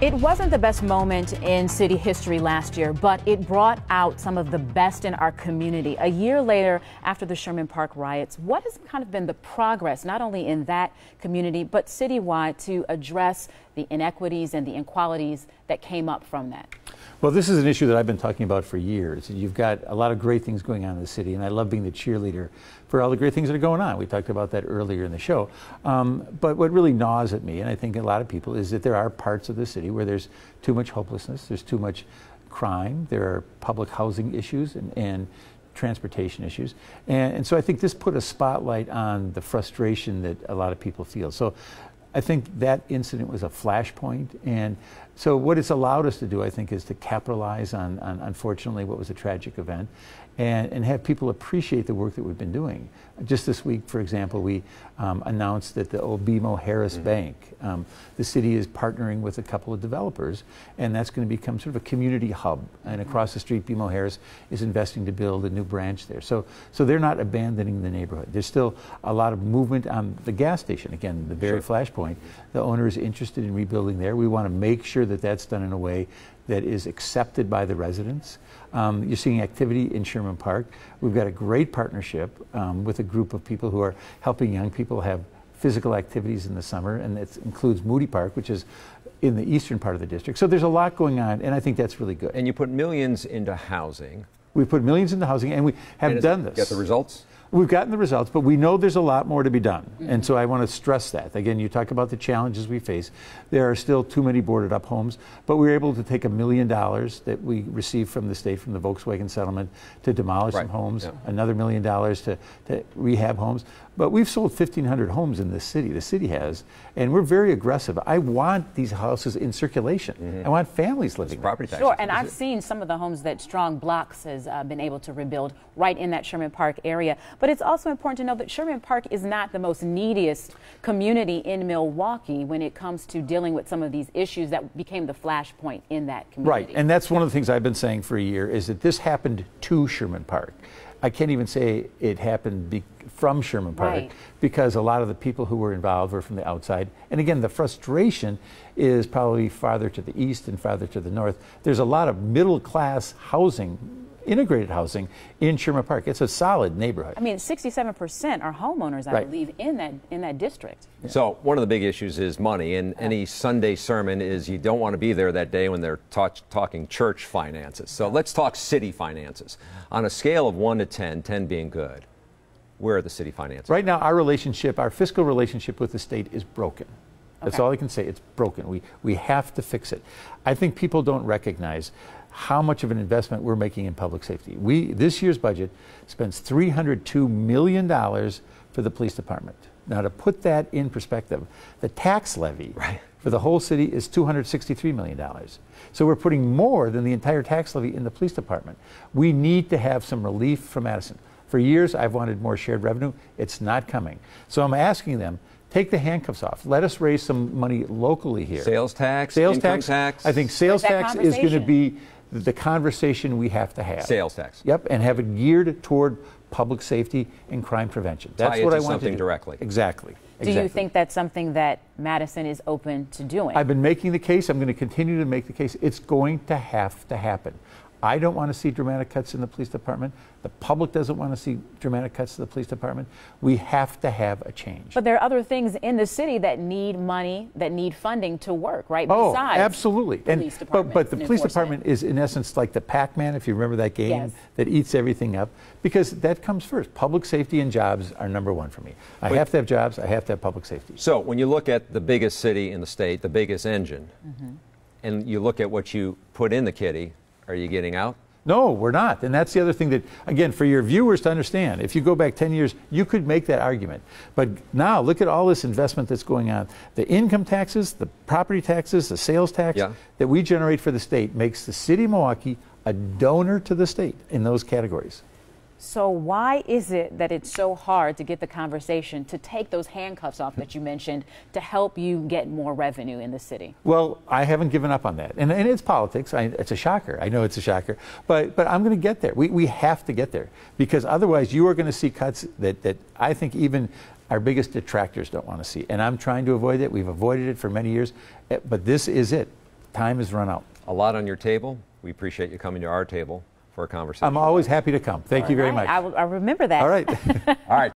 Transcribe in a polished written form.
It wasn't the best moment in city history last year, but it brought out some of the best in our community. A year later, after the Sherman Park riots, what has kind of been the progress, not only in that community, but citywide, to address the inequities and the inequalities that came up from that? Well, this is an issue that I've been talking about for years. You've got a lot of great things going on in the city, and I love being the cheerleader for all the great things that are going on. We talked about that earlier in the show. But what really gnaws at me, and I think a lot of people, is that there are parts of the city where there's too much hopelessness, there's too much crime, there are public housing issues and transportation issues. And so I think this put a spotlight on the frustration that a lot of people feel. So I think that incident was a flashpoint, and so what it's allowed us to do, I think, is to capitalize on unfortunately, what was a tragic event, and have people appreciate the work that we've been doing. Just this week, for example, we announced that the Obimo Harris Bank, the city is partnering with a couple of developers, and that's going to become sort of a community hub. And across the street, BMO Harris is investing to build a new branch there. So they're not abandoning the neighborhood. There's still a lot of movement on the gas station. Again, the very flashpoint. The owner is interested in rebuilding there. We want to make sure that that's done in a way that is accepted by the residents. You're seeing activity in Sherman Park. We've got a great partnership with a group of people who are helping young people have physical activities in the summer, and it includes Moody Park, which is in the eastern part of the district. So there's a lot going on, and I think that's really good. And you put millions into housing. We put millions into housing, and we have done this. Get the results? We've gotten the results, but we know there's a lot more to be done. And so I want to stress that. Again, you talk about the challenges we face. There are still too many boarded up homes, but we were able to take $1 million that we received from the state, from the Volkswagen settlement, to demolish some homes, another $1 million to rehab homes. But we've sold 1,500 homes in this city, the city has, and we're very aggressive. I want these houses in circulation. I want families living there. Property taxes. Sure, and I've seen some of the homes that Strong Blocks has been able to rebuild right in that Sherman Park area. But it's also important to know that Sherman Park is not the most neediest community in Milwaukee when it comes to dealing with some of these issues that became the flashpoint in that community. Right, and that's one of the things I've been saying for a year, is that this happened to Sherman Park. I can't even say it happened from Sherman Park, because a lot of the people who were involved were from the outside. And again, the frustration is probably farther to the east and farther to the north. There's a lot of middle-class housing, integrated housing in Sherman Park. It's a solid neighborhood. I mean, 67% are homeowners, I believe, in that district. So one of the big issues is money, and any Sunday sermon is you don't want to be there that day when they're talking church finances. So let's talk city finances. On a scale of 1 to 10, 10 being good, where are the city finances? Right now, our fiscal relationship with the state is broken. That's all I can say. It's broken. We have to fix it. I think people don't recognize how much of an investment we're making in public safety. This year's budget spends $302 million for the police department. Now, to put that in perspective, the tax levy for the whole city is $263 million. So we're putting more than the entire tax levy in the police department. We need to have some relief from Madison. For years, I've wanted more shared revenue. It's not coming. So I'm asking them, take the handcuffs off. Let us raise some money locally here. Sales tax, income tax. I think sales tax is going to be the conversation we have to have. Sales tax. Yep, and have it geared toward public safety and crime prevention. That's what I want to do. Directly. Exactly. Do you think that's something that Madison is open to doing? I've been making the case. I'm going to continue to make the case. It's going to have to happen. I don't want to see dramatic cuts in the police department. The public doesn't want to see dramatic cuts to the police department. We have to have a change. But there are other things in the city that need money, that need funding to work, right? Oh, Besides absolutely. Police department but the police department is, in essence, like the Pac-Man, if you remember that game, that eats everything up, because that comes first. Public safety and jobs are #1 for me. I have to have jobs. I have to have public safety. So when you look at the biggest city in the state, the biggest engine, and you look at what you put in the kitty, are you getting out? No, we're not. And that's the other thing that, again, for your viewers to understand, if you go back 10 years, you could make that argument. But now look at all this investment that's going on. The income taxes, the property taxes, the sales tax that we generate for the state makes the city of Milwaukee a donor to the state in those categories. So why is it that it's so hard to get the conversation to take those handcuffs off that you mentioned to help you get more revenue in the city? Well, I haven't given up on that. And it's politics. It's a shocker. I know it's a shocker. But I'm going to get there. We have to get there. Because otherwise you are going to see cuts that I think even our biggest detractors don't want to see. And I'm trying to avoid it. We've avoided it for many years. But this is it. time has run out. A lot on your table. We appreciate you coming to our table for a conversation. I'm always happy to come. Thank you very much. I remember that. All right. All right.